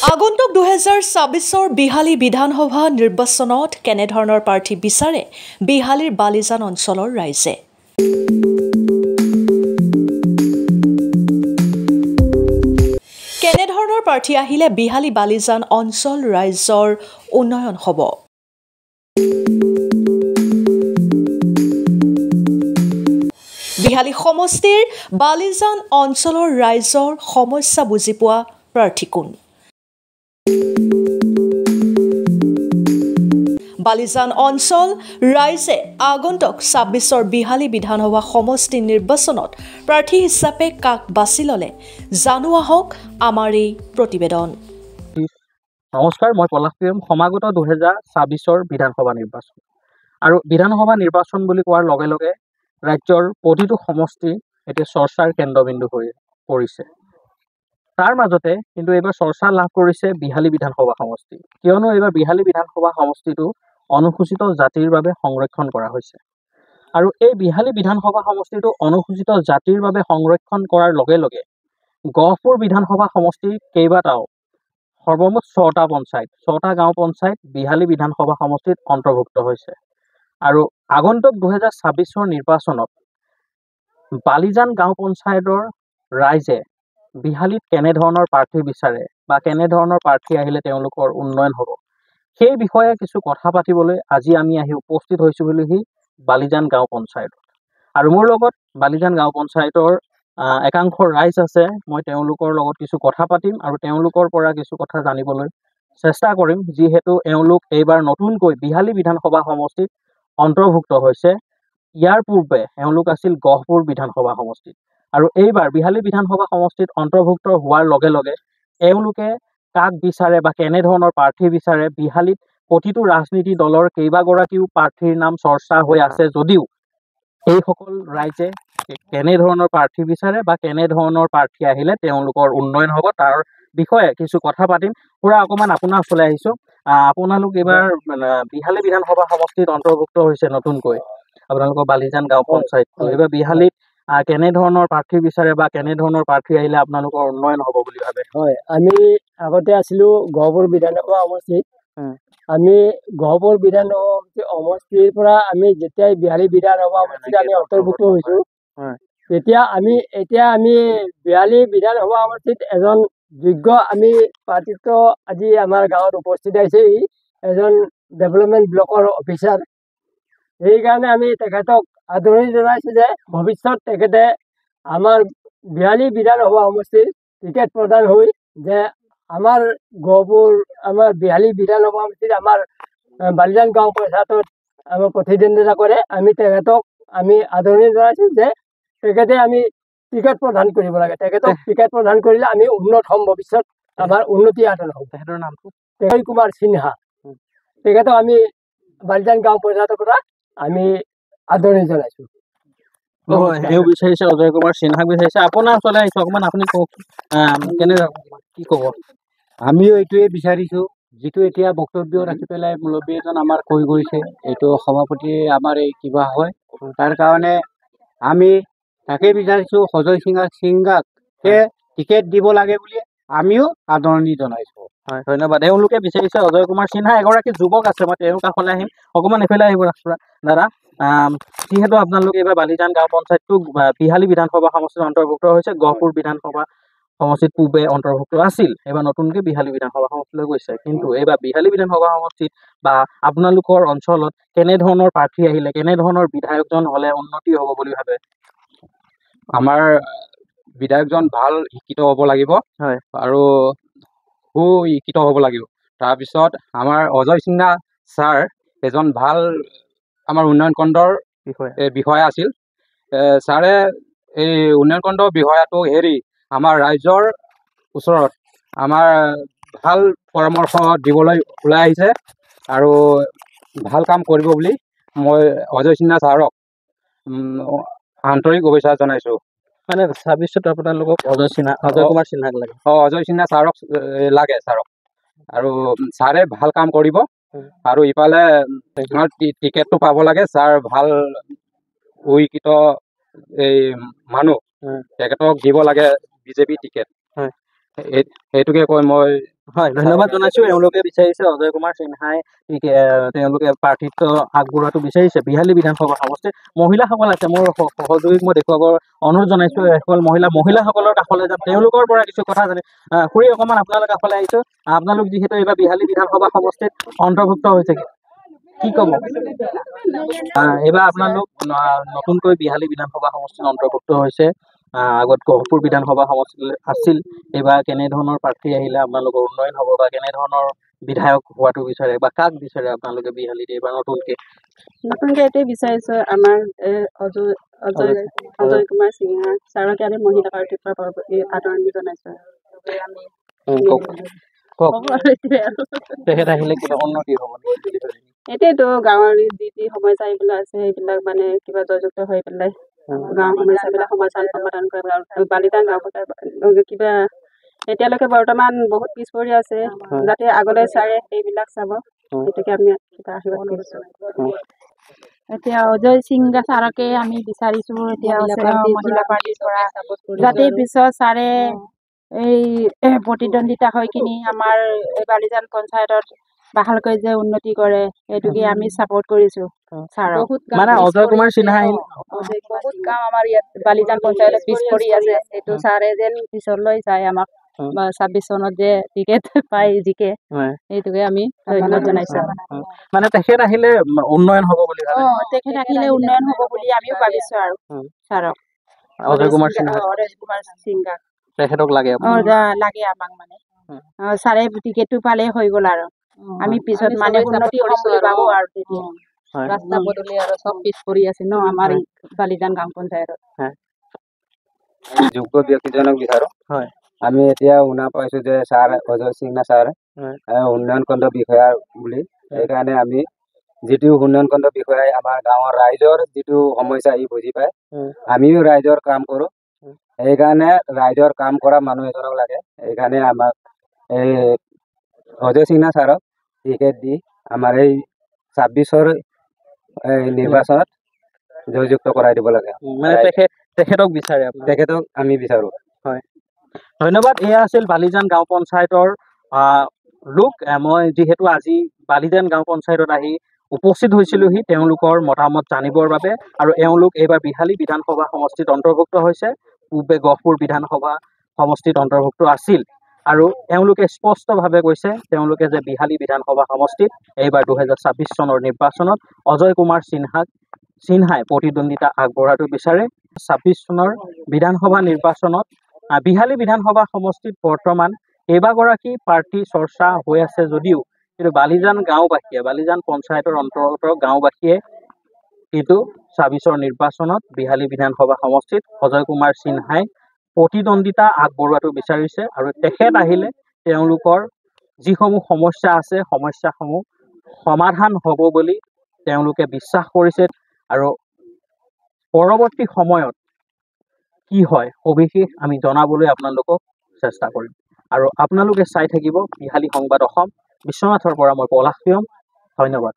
আগন্তুক 2024 বিহালী বিধানসভা নিৰ্বাচনত কেনেধৰণৰ প্ৰাৰ্থী বিচাৰে বিহালীৰ বালিজান অঞ্চলৰ ৰাইজে। কেনেধৰণৰ প্ৰাৰ্থী আহিলে বিহালী বালিজান অঞ্চল ৰাইজৰ উন্নয়ন হ'ব। বিহালী সমষ্টিৰ বালিজান অঞ্চলৰ ৰাইজৰ সমস্যা বুজি পোৱা প্ৰাৰ্থী কোন। বালিজান অঞ্চল ৰাইজে আগন্তুক 26 বিহালী বিধানসভা সমষ্টি নিৰ্বাচনত প্ৰাৰ্থী হিচাপে কাক বাছি ল'লে জানো আহক আমাৰ এই প্ৰতিবেদন। নমস্কাৰ, মই পলাশ প্ৰিয়ম। সমাগত 2024 বিধানসভা নিৰ্বাচন আৰু বিধানসভা নিৰ্বাচন বুলি কোৱাৰ লগে লগে ৰাজ্যৰ প্ৰতিটো সমষ্টি এতিয়া চৰ্চাৰ কেন্দ্ৰবিন্দু হৈ পৰিছে। তাৰ মাজতে কিন্তু এইবাৰ চৰ্চা লাভ কৰিছে বিহালী বিধানসভা সমষ্টি, কিয়নো এইবাৰ বিহালী বিধানসভা সমষ্টিটো অনুসূচিত জাতিৰ বাবে সংৰক্ষণ কৰা হৈছে। আৰু এই বিহালী বিধানসভা সমষ্টিটো অনুসূচিত জাতিৰ বাবে সংৰক্ষণ কৰাৰ লগে লগে গহপুৰ বিধানসভা সমষ্টিৰ কেইবাটাও সৰ্বমুঠ 6টা পঞ্চায়ত, 6টা গাঁও পঞ্চায়ত বিহালী বিধানসভা সমষ্টিত অন্তৰ্ভুক্ত হৈছে। আৰু আগন্তুক 2024 নিৰ্বাচনত বালিজান গাঁও পঞ্চায়তৰ ৰাইজে বিহালীত কেনেধৰণৰ প্ৰাৰ্থী বিচাৰে বা কেনেধৰণৰ প্ৰাৰ্থী আহিলে তেওঁলোকৰ উন্নয়ন হ'ব, সেই বিষয়ে কিছু কথা পাতিবলৈ আজি আমি আহি উপস্থিত হৈছোঁ বুলিহি বালিজান গাঁও পঞ্চায়তত। আৰু মোৰ লগত বালিজান গাঁও পঞ্চায়তৰ একাংশ ৰাইজ আছে। মই তেওঁলোকৰ লগত কিছু কথা পাতিম আৰু তেওঁলোকৰ পৰা কিছু কথা জানিবলৈ চেষ্টা কৰিম, যিহেতু এওঁলোক এইবাৰ নতুনকৈ বিহালী বিধানসভা সমষ্টিত অন্তৰ্ভুক্ত হৈছে। ইয়াৰ পূৰ্বে এওঁলোক আছিল গহপুৰ বিধানসভা সমষ্টিত। আৰু এইবাৰ বিহালী বিধানসভা সমষ্টিত অন্তৰ্ভুক্ত হোৱাৰ লগে লগে এওঁলোকে কাক বিচাৰে বা কেনেধৰণৰ প্ৰাৰ্থী বিচাৰে। বিহালীত প্ৰতিটো ৰাজনীতি দলৰ কেইবাগৰাকীও প্ৰাৰ্থীৰ নাম চৰ্চা হৈ আছে যদিও এইসকল ৰাইজে কেনেধৰণৰ প্ৰাৰ্থী বিচাৰে বা কেনেধৰণৰ প্ৰাৰ্থী আহিলে তেওঁলোকৰ উন্নয়ন হ'ব তাৰ বিষয়ে কিছু কথা পাতিম। পুৰা অকণমান আপোনাৰ ওচৰলৈ আহিছোঁ। আপোনালোক এইবাৰ বিহালী বিধানসভা সমষ্টিত অন্তৰ্ভুক্ত হৈছে নতুনকৈ, আপোনালোকৰ বালিজান গাঁও পঞ্চায়তটো। এইবাৰ বিহালীত কেনেধৰণৰ প্ৰাৰ্থী বিচাৰে বা কেনেধৰণৰ প্ৰাৰ্থী আহিলে আপোনালোকৰ উন্নয়ন হ'ব বুলি ভাবে? হয়, আমি আগতে আছিলোঁ গহপুৰ বিধানসভা সমষ্টিত। আমি গহপুৰ বিধানসভা সমষ্টিৰ পৰা আমি যেতিয়াই বিহালী বিধানসভা সমষ্টিত আমি অন্তৰ্ভুক্ত হৈছোঁ, তেতিয়া এতিয়া আমি বিহালী বিধানসভা সমষ্টিত এজন যোগ্য আমি প্ৰাৰ্থীত্ব আজি আমাৰ গাঁৱত উপস্থিত আছে, এজন ডেভেলপমেণ্ট ব্লকৰ অফিচাৰ। সেইকাৰণে আমি তেখেতক আদৰণি জনাইছোঁ যে ভৱিষ্যত তেখেতে আমাৰ বিহালী বিধানসভা সমষ্টিৰ টিকেট প্ৰদান হৈ যে আমাৰ গহপুৰ আমাৰ বিহালী বিধানসভা সমষ্টিত আমাৰ বালিজান গাঁও পঞ্চায়তত আমাৰ প্ৰতিদ্বন্দ্বিতা কৰে। আমি তেখেতক আমি আদৰণি জনাইছোঁ যে তেখেতে আমি টিকেট প্ৰদান কৰিব লাগে। তেখেতক টিকেট প্ৰদান কৰিলে আমি উন্নত হ'ম, ভৱিষ্যত আমাৰ উন্নতি সাধন হ'ব। তেখেতৰ নামটো অজয় কুমাৰ সিনহা। তেখেতক আমি বালিজান গাঁও পঞ্চায়তৰ পৰা আমি আদৰণি জনাইছোঁ। এও বিচাৰিছে অজয় কুমাৰ সিনহাক বিচাৰিছে। আপোনাৰ ওচৰলৈ আহিছোঁ, অকণমান আপুনি কওক কি ক'ব? আমিও এইটোৱে বিচাৰিছোঁ, যিটো এতিয়া বক্তব্য ৰাখি পেলাই মুৰব্বী এজন আমাৰ কৈ গৈছে, এইটো সভাপতি আমাৰ এই কিবা হয়, তাৰ কাৰণে আমি তাকে বিচাৰিছোঁ অজয় সিনহাক টিকেট দিব লাগে বুলি আমিও আদৰণি জনাইছোঁ। হয়, ধন্যবাদ। এওঁলোকে বিচাৰিছে অজয় কুমাৰ সিনহা। এগৰাকী যুৱক আছে, মই তেওঁৰ কাষলৈ আহিম। অকণমান এইফালে আহিব দাদা। যিহেতু আপোনালোক এইবাৰ বালিজান গাঁও পঞ্চায়তটো বিহালী বিধানসভা সমষ্টিত অন্তৰ্ভুক্ত হৈছে, গহপুৰ বিধানসভা সমষ্টিত পূৰ্বে অন্তৰ্ভুক্ত আছিল, এইবাৰ নতুনকৈ বিহালী বিধানসভা সমষ্টিলৈ গৈছে। কিন্তু এইবাৰ বিহালী বিধানসভা সমষ্টিত বা আপোনালোকৰ অঞ্চলত কেনেধৰণৰ প্ৰাৰ্থী আহিলে, কেনেধৰণৰ বিধায়কজন হ'লে উন্নতি হ'ব বুলি ভাবে? আমাৰ বিধায়কজন ভাল শিক্ষিত হ'ব লাগিব, হয়, আৰু সুশিক্ষিত হ'ব লাগিব। তাৰপিছত আমাৰ অজয় সিনহা ছাৰ এজন ভাল আমাৰ উন্নয়ন খণ্ডৰ বিষয়া আছিল। ছাৰে এই উন্নয়ন খণ্ডৰ বিষয়াটো হেৰি আমাৰ ৰাইজৰ ওচৰত আমাৰ ভাল পৰামৰ্শ দিবলৈ ওলাই আহিছে আৰু ভাল কাম কৰিব বুলি মই অজয় সিনহা ছাৰক আন্তৰিক শুভেচ্ছা জনাইছোঁ। মানে 26ত আপোনালোকক অজয় কুমাৰ সিনহাক লাগে? অজয় সিনহা ছাৰক লাগে, ছাৰক। আৰু ছাৰে ভাল কাম কৰিব আৰু ইফালে টিকেটটো পাব লাগে। ছাৰ ভাল শিক্ষিত এই মানুহ, তেখেতক দিব লাগে বিজেপি টিকেট। সেইটোকে কৈ মই হয়, ধন্যবাদ জনাইছো। এওঁলোকে বিচাৰিছে অজয় কুমাৰ সিনহাই তেওঁলোকে প্ৰাৰ্থিত্ব আগবঢ়োৱাটো বিচাৰিছে বিহালী বিধানসভা সমষ্টিত। মহিলাসকল আছে, মোৰ সহযোগীক মই দেখুৱাবৰ অনুৰোধ জনাইছো। এসকল মহিলাসকলৰ কাষলৈ যাম, তেওঁলোকৰ পৰা কিছু কথা জানিম। খুৰী, অকণমান আপোনালোক কাষলৈ আহিছো। আপোনালোক যিহেতু এইবাৰ বিহালী বিধানসভা সমষ্টিত অন্তৰ্ভুক্ত হৈছে, কি ক'ব? এইবাৰ আপোনালোক নতুনকৈ বিহালী বিধানসভা সমষ্টিত অন্তৰ্ভুক্ত হৈছে। আগত গহপুৰ বিধানসভা সমষ্টি আছিল। এইবাৰ কেনেধৰণৰ প্ৰাৰ্থী আহিলে আপোনালোকৰ উন্নয়ন হ'ব, বা কেনেধৰণৰ বিধায়ক হোৱাটো বিচাৰে, বা কাক বিচাৰে আপোনালোকে বিহালীত এইবাৰ নতুনকে এইটোৱে বিচাৰিছো, আমাৰ অজয় কুমাৰ সিনহা ছাৰকে আমি মহিলা প্ৰাৰ্থীৰ পৰা আদৰণি জনাইছো। তেখেত আহিলে কিবা উন্নতি হ'ব নেকি? এতিয়াতো গাঁৱৰ যি সমস্যা এইবিলাক আছে, সেইবিলাক মানে কিবা জয়যুক্ত হৈ পেলাই গাঁৱৰ সমস্যাবিলাক সমাধান কৰিব। আৰু বালিদান গাঁও কিবা এতিয়ালৈকে বৰ্তমান বহুত পিছ পৰি আছে, যাতে আগলৈ ছাৰে সেইবিলাক চাব, সেইটোকে আমি আশীৰ্বাদ কৰিছো। এতিয়া অজয় সিংহা ছাৰকে আমি বিচাৰিছো এতিয়া মহিলা পাৰ্টিৰ পৰা, যাতে পিছত ছাৰে এই প্ৰতিদ্বন্দ্বিতা হৈ কিনি আমাৰ বালিজান পঞ্চায়তত ভালকৈ যে উন্নতি কৰে, সেইটোকে আমি চাপৰ্ট কৰিছো ছাৰক। মানে অজয় কুমাৰ সিনহাই বহুত কাম আমাৰ ইয়াত বালিজান পঞ্চায়তত পিছ পৰি আছে, সেইটো ছাৰে যেন পিছলৈ যায় আমাক 26 চনত যে টিকেট পাই জিকে, সেইটোকে আমি ধন্যবাদ জনাইছো। মানে তেখেত আহিলে উন্নয়ন হ'ব বুলি ভাবে? তেখেত আহিলে উন্নয়ন হ'ব বুলি আমিও ভাবিছো আৰু ছাৰক। অজয় কুমাৰ সিনহা তেখেতক লাগে লাগে আমাক, মানে ছাৰে টিকেটটো পালে হৈ গ'ল আৰু আমি পিছত মানে উন্নতি হ'ম বুলি ভাবো। আৰু তেতিয়া ৰাস্তা পদূলি আৰু চব পিছ পৰি আছে ন আমাৰ বালিজান গাঁও পঞ্চায়তত। যোগ্য ব্যক্তিজনক বিচাৰো। আমি এতিয়া শুনা পাইছো যে ছাৰ অজয় সিনহা ছাৰ উন্নয়ন খণ্ড বিষয়া বুলি। সেইকাৰণে আমি যিটো উন্নয়ন খণ্ড বিষয়াই আমাৰ গাঁৱৰ ৰাইজৰ যিটো সমস্যা ই বুজি পায়, আমিও ৰাইজৰ কাম কৰো। সেইকাৰণে ৰাইজৰ কাম কৰা মানুহ এজনক লাগে। সেইকাৰণে আমাক এই অজয় সিনহা ছাৰক টিকেট দি আমাৰ এই 26ৰ নিৰ্বাচনত জয়যুক্ত কৰাই দিব লাগে। মানে তেখেতক বিচাৰে? তেখেতক আমি বিচাৰো। হয়, ধন্যবাদ। এয়া আছিল বালিজান গাঁও পঞ্চায়তৰ লোক। মই যিহেতু আজি বালিজান গাঁও পঞ্চায়তত আহি উপস্থিত হৈছিলোহি তেওঁলোকৰ মতামত জানিবৰ বাবে, আৰু এওঁলোক এইবাৰ বিহালী বিধানসভা সমষ্টিত অন্তৰ্ভুক্ত হৈছে। পূৰ্বে গহপুৰ বিধানসভা সমষ্টিত অন্তৰ্ভুক্ত আছিল, আৰু এওঁলোকে স্পষ্টভাৱে কৈছে তেওঁলোকে যে বিহালী বিধানসভা সমষ্টিত এইবাৰ 2026 চনৰ নিৰ্বাচনত অজয় কুমাৰ সিনহাই প্ৰতিদ্বন্দ্বিতা আগবঢ়োৱাটো বিচাৰে। 26 চনৰ বিধানসভা নিৰ্বাচনত বিহালী বিধানসভা সমষ্টিত বৰ্তমান কেইবাগৰাকী প্ৰাৰ্থী চৰ্চা হৈ আছে যদিও, কিন্তু বালিজান গাঁওবাসীয়ে, বালিজান পঞ্চায়তৰ অন্তৰ্গত গাঁওবাসীয়ে কিন্তু 26ৰ নিৰ্বাচনত বিহালী বিধানসভা সমষ্টিত অজয় কুমাৰ সিনহাই প্ৰতিদ্বন্দ্বিতা আগবঢ়োৱাটো বিচাৰিছে। আৰু তেখেত আহিলে তেওঁলোকৰ যিসমূহ সমস্যা আছে, সমস্যাসমূহ সমাধান হ'ব বুলি তেওঁলোকে বিশ্বাস কৰিছে। আৰু পৰৱৰ্তী সময়ত কি হয় সবিশেষ আমি জনাবলৈ আপোনালোকক চেষ্টা কৰিম। আৰু আপোনালোকে চাই থাকিব বিহালী সংবাদ অসম। বিশ্বনাথৰ পৰা মই পলাশ প্ৰিয়ম, ধন্যবাদ।